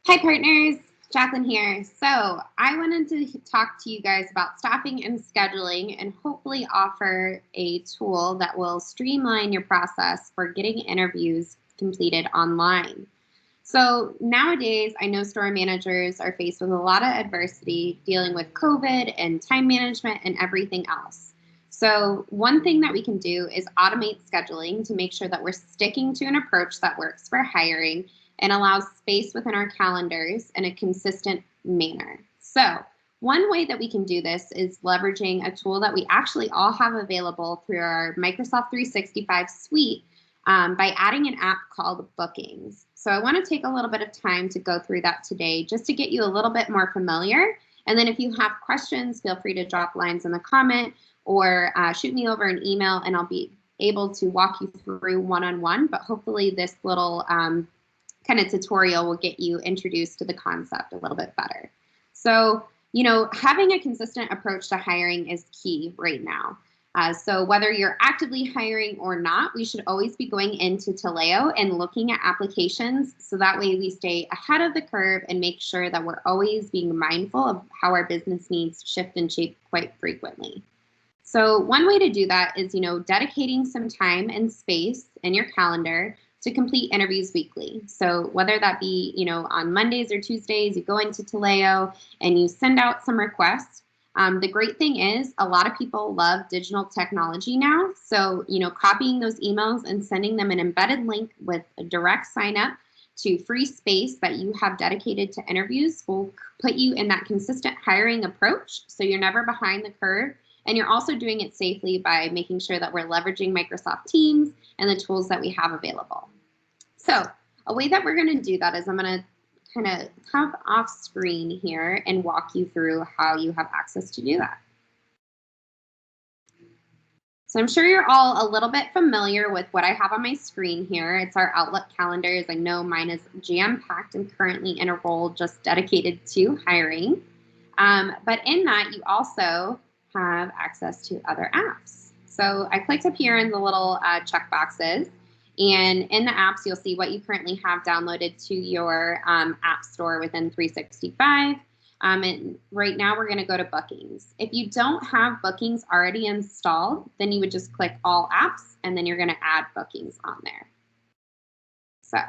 Hi partners, Jacqueline here. So I wanted to talk to you guys about staffing and scheduling and hopefully offer a tool that will streamline your process for getting interviews completed online. So nowadays, I know store managers are faced with a lot of adversity dealing with COVID and time management and everything else. So one thing that we can do is automate scheduling to make sure that we're sticking to an approach that works for hiring and allows space within our calendars in a consistent manner. So one way that we can do this is leveraging a tool that we actually all have available through our Microsoft 365 suite by adding an app called Bookings. So I want to take a little bit of time to go through that today just to get you a little bit more familiar. And then if you have questions, feel free to drop lines in the comment or shoot me over an email and I'll be able to walk you through one-on-one. But hopefully this little kind of tutorial will get you introduced to the concept a little bit better. So, having a consistent approach to hiring is key right now. So whether you're actively hiring or not, we should always be going into Taleo and looking at applications so that way we stay ahead of the curve and make sure that we're always being mindful of how our business needs shift and shape quite frequently. So one way to do that is, dedicating some time and space in your calendar to complete interviews weekly. So whether that be, on Mondays or Tuesdays, you go into Taleo and you send out some requests. The great thing is a lot of people love digital technology now. So, copying those emails and sending them an embedded link with a direct sign up to free space that you have dedicated to interviews will put you in that consistent hiring approach. So you're never behind the curve. And you're also doing it safely by making sure that we're leveraging Microsoft Teams and the tools that we have available. So a way that we're going to do that is I'm going to kind of come off screen here and walk you through how you have access to do that. So I'm sure you're all a little bit familiar with what I have on my screen here. It's our Outlook calendars. I know mine is jam-packed and currently in a role just dedicated to hiring. But in that, you also have access to other apps. So I clicked up here in the little check boxes. And in the apps, you'll see what you currently have downloaded to your app store within 365. And right now we're going to go to Bookings. If you don't have Bookings already installed, then you would just click All Apps, and then you're going to add Bookings on there. So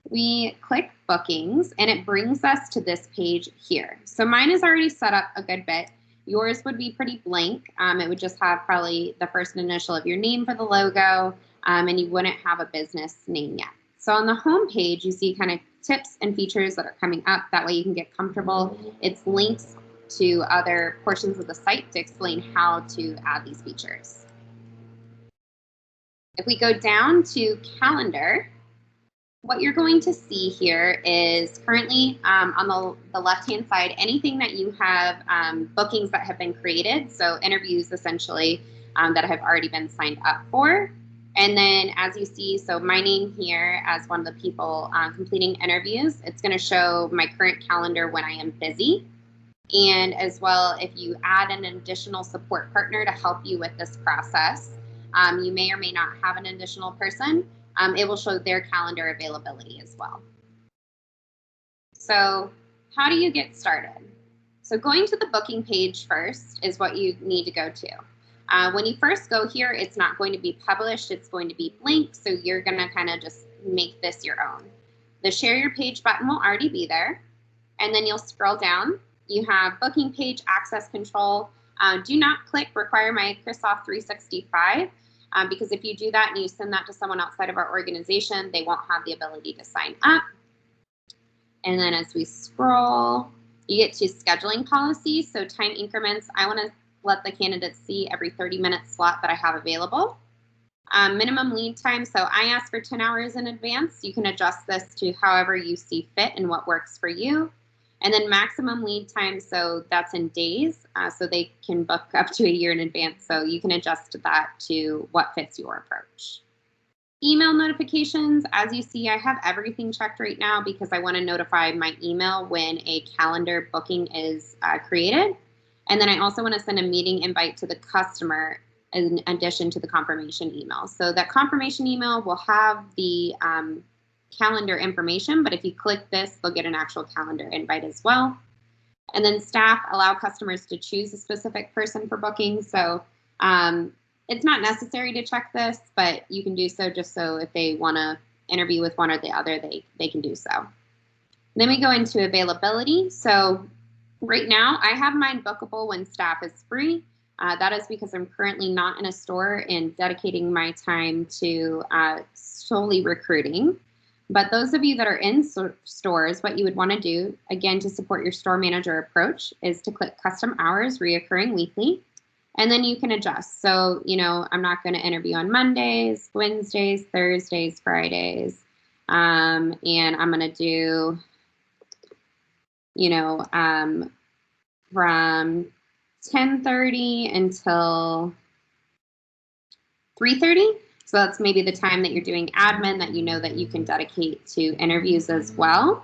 we click Bookings, and it brings us to this page here. So mine is already set up a good bit. Yours would be pretty blank. It would just have probably the first initial of your name for the logo, and you wouldn't have a business name yet. So on the home page, you see kind of tips and features that are coming up. That way you can get comfortable. It's links to other portions of the site to explain how to add these features. If we go down to calendar, what you're going to see here is currently on the left-hand side, anything that you have bookings that have been created, so interviews essentially that have already been signed up for. And then as you see, so my name here as one of the people completing interviews, it's going to show my current calendar when I am busy. And as well, if you add an additional support partner to help you with this process, you may or may not have an additional person. It will show their calendar availability as well. So how do you get started? So going to the booking page first is what you need to go to. When you first go here, it's not going to be published. It's going to be blank. So you're going to kind of just make this your own. The share your page button will already be there. And then you'll scroll down. You have booking page access control. Do not click require Microsoft 365. Because if you do that and you send that to someone outside of our organization, they won't have the ability to sign up. And then as we scroll, you get to scheduling policies. So time increments, I want to let the candidates see every 30-minute slot that I have available. Minimum lead time, so I ask for 10 hours in advance. You can adjust this to however you see fit and what works for you. And then maximum lead time, so that's in days, so they can book up to a year in advance. So you can adjust that to what fits your approach. Email notifications, as you see, I have everything checked right now because I want to notify my email when a calendar booking is created. And then I also want to send a meeting invite to the customer in addition to the confirmation email. So that confirmation email will have the calendar information, but if you click this, they'll get an actual calendar invite as well. And then staff allow customers to choose a specific person for booking. So it's not necessary to check this, but you can do so just so if they want to interview with one or the other, they can do so. Then we go into availability. So right now I have mine bookable when staff is free. That is because I'm currently not in a store and dedicating my time to solely recruiting. But those of you that are in stores, what you would want to do, again, to support your store manager approach is to click custom hours, reoccurring weekly, and then you can adjust. So, you know, I'm not going to interview on Mondays, Wednesdays, Thursdays, Fridays, and I'm going to do, you know, from 10:30 until 3:30. So that's maybe the time that you're doing admin that you know that you can dedicate to interviews as well.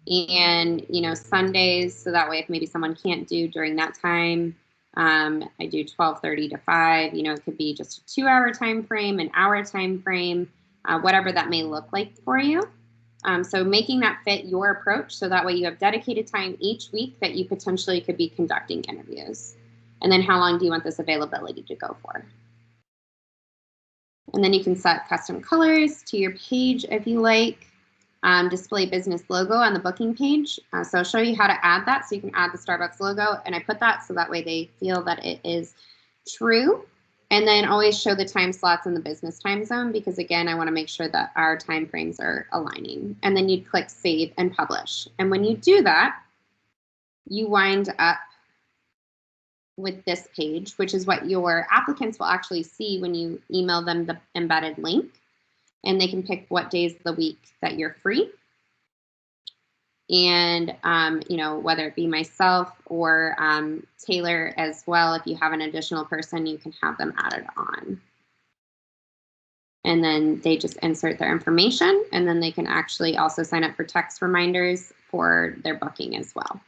And, you know, Sundays, so that way if maybe someone can't do during that time, I do 12:30 to 5. You know, it could be just a 2-hour time frame, an hour time frame, whatever that may look like for you. So making that fit your approach, so that way you have dedicated time each week that you potentially could be conducting interviews. And then how long do you want this availability to go for? And then you can set custom colors to your page if you like. Display business logo on the booking page. So I'll show you how to add that. So you can add the Starbucks logo, and I put that so that way they feel that it is true. And then always show the time slots in the business time zone, because again, I want to make sure that our time frames are aligning. And then you'd click save and publish. And when you do that, you wind up with this page, which is what your applicants will actually see when you email them the embedded link. And they can pick what days of the week that you're free. And, you know, whether it be myself or Taylor as well, if you have an additional person, you can have them added on. And then they just insert their information, and then they can actually also sign up for text reminders for their booking as well.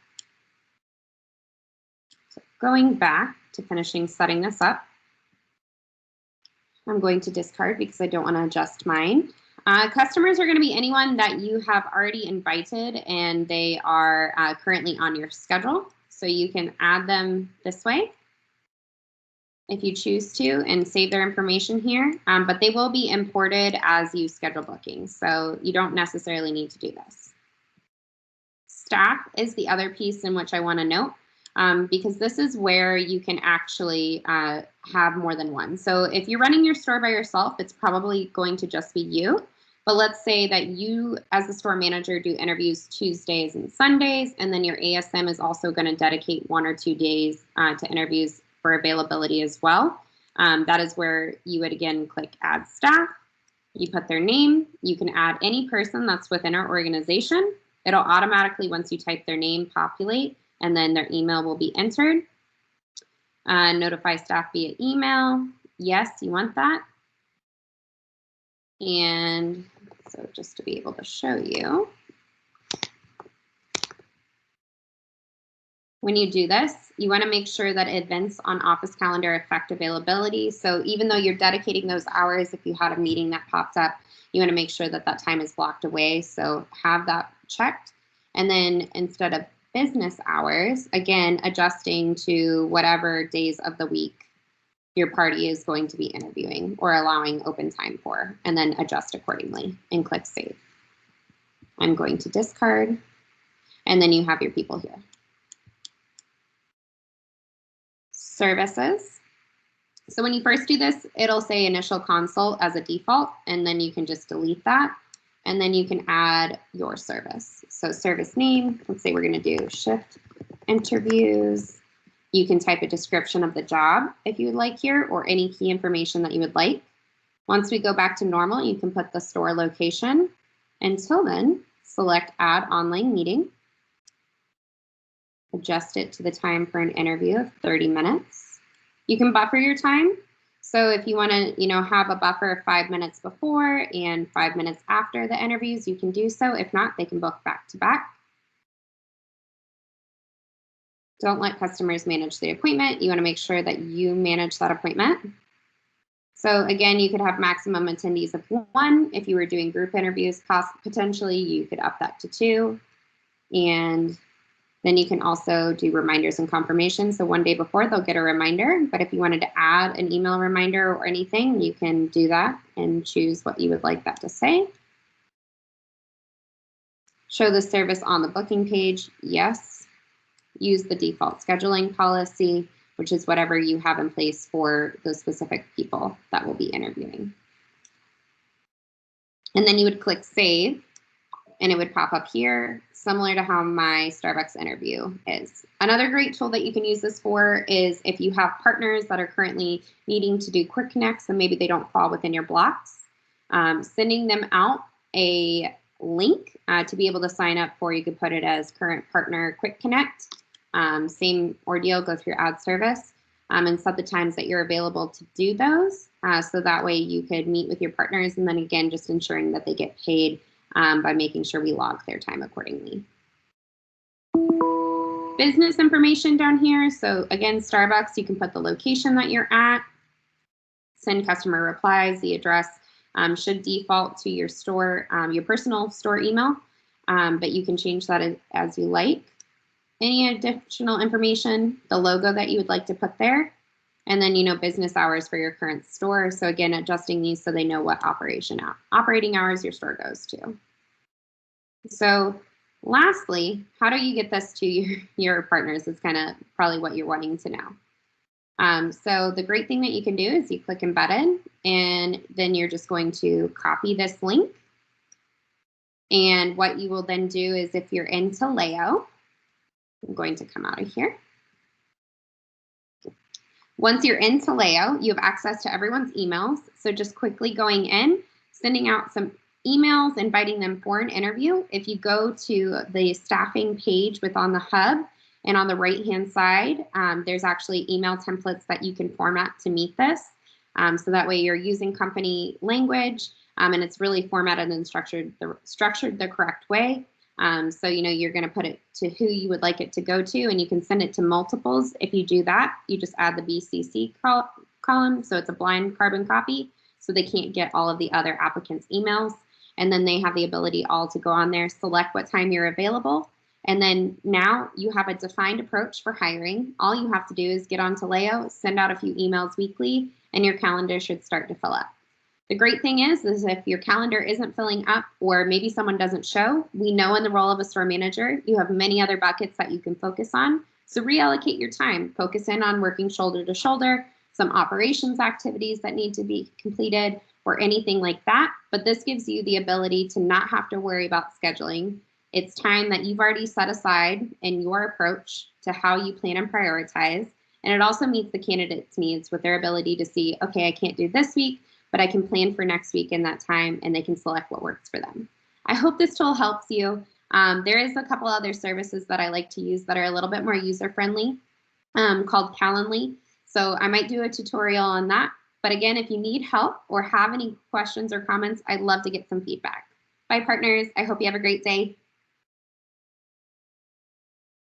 So going back to finishing setting this up, I'm going to discard because I don't want to adjust mine. Customers are going to be anyone that you have already invited and they are currently on your schedule. So you can add them this way if you choose to and save their information here, but they will be imported as you schedule bookings. So you don't necessarily need to do this. Staff is the other piece in which I want to note. Because this is where you can actually have more than one. So if you're running your store by yourself, it's probably going to just be you. But let's say that you, as the store manager, do interviews Tuesdays and Sundays, and then your ASM is also going to dedicate 1 or 2 days to interviews for availability as well. That is where you would, again, click Add Staff. You put their name. You can add any person that's within our organization. It'll automatically, once you type their name, populate, and then their email will be entered. Notify staff via email. Yes, you want that. And so just to be able to show you, when you do this, you want to make sure that events on Office Calendar affect availability. So even though you're dedicating those hours, if you had a meeting that popped up, you want to make sure that that time is blocked away. So have that checked. And then instead of business hours, again, adjusting to whatever days of the week your party is going to be interviewing or allowing open time for, and then adjust accordingly and click save. I'm going to discard, and then you have your people here. Services. So when you first do this, it'll say initial consult as a default, and then you can just delete that. And then you can add your service. So service name, let's say we're going to do shift interviews. You can type a description of the job if you would like here, or any key information that you would like. Once we go back to normal, you can put the store location. Until then, select add online meeting. Adjust it to the time for an interview of 30 minutes. You can buffer your time. So if you want to, have a buffer of 5 minutes before and 5 minutes after the interviews, you can do so. If not, they can book back to back. Don't let customers manage the appointment. You want to make sure that you manage that appointment. So again, you could have maximum attendees of 1. If you were doing group interviews, potentially you could up that to 2. And then you can also do reminders and confirmations. So one day before, they'll get a reminder. But if you wanted to add an email reminder or anything, you can do that and choose what you would like that to say. Show the service on the booking page, yes. Use the default scheduling policy, which is whatever you have in place for those specific people that will be interviewing. And then you would click save, and it would pop up here, similar to how my Starbucks interview is. Another great tool that you can use this for is if you have partners that are currently needing to do quick connects and maybe they don't fall within your blocks, sending them out a link to be able to sign up for. You could put it as current partner quick connect. Same ordeal, go through ad service and set the times that you're available to do those. So that way you could meet with your partners, and then again, just ensuring that they get paid by making sure we log their time accordingly. Business information down here. So again, Starbucks, you can put the location that you're at, send customer replies. The address should default to your store, your personal store email, but you can change that as you like. Any additional information, the logo that you would like to put there, and then, business hours for your current store. So again, adjusting these so they know what operating hours your store goes to. So lastly, how do you get this to your partners is kind of probably what you're wanting to know. So the great thing that you can do is you click embedded, and then you're just going to copy this link. And what you will then do is if you're in Taleo, I'm going to come out of here. Once you're in Taleo, you have access to everyone's emails. So just quickly going in, sending out some emails, inviting them for an interview. If you go to the staffing page on the hub, and on the right-hand side, there's actually email templates that you can format to meet this. So that way you're using company language, and it's really formatted and structured the correct way. So, you're going to put it to who you would like it to go to, and you can send it to multiples. If you do that, you just add the BCC column. So it's a blind carbon copy, so they can't get all of the other applicants' emails. And then they have the ability all to go on there, select what time you're available. And then now you have a defined approach for hiring. All you have to do is get on Taleo, send out a few emails weekly, and your calendar should start to fill up. The great thing is if your calendar isn't filling up, or maybe someone doesn't show, we know in the role of a store manager, you have many other buckets that you can focus on. So reallocate your time, focus in on working shoulder to shoulder, some operations activities that need to be completed, or anything like that. But this gives you the ability to not have to worry about scheduling. It's time that you've already set aside in your approach to how you plan and prioritize. And it also meets the candidate's needs with their ability to see, okay, I can't do this week, but I can plan for next week in that time, and they can select what works for them. I hope this tool helps you. There is a couple other services that I like to use that are a little bit more user-friendly, called Calendly. So I might do a tutorial on that. But again, if you need help or have any questions or comments, I'd love to get some feedback. Bye, partners. I hope you have a great day.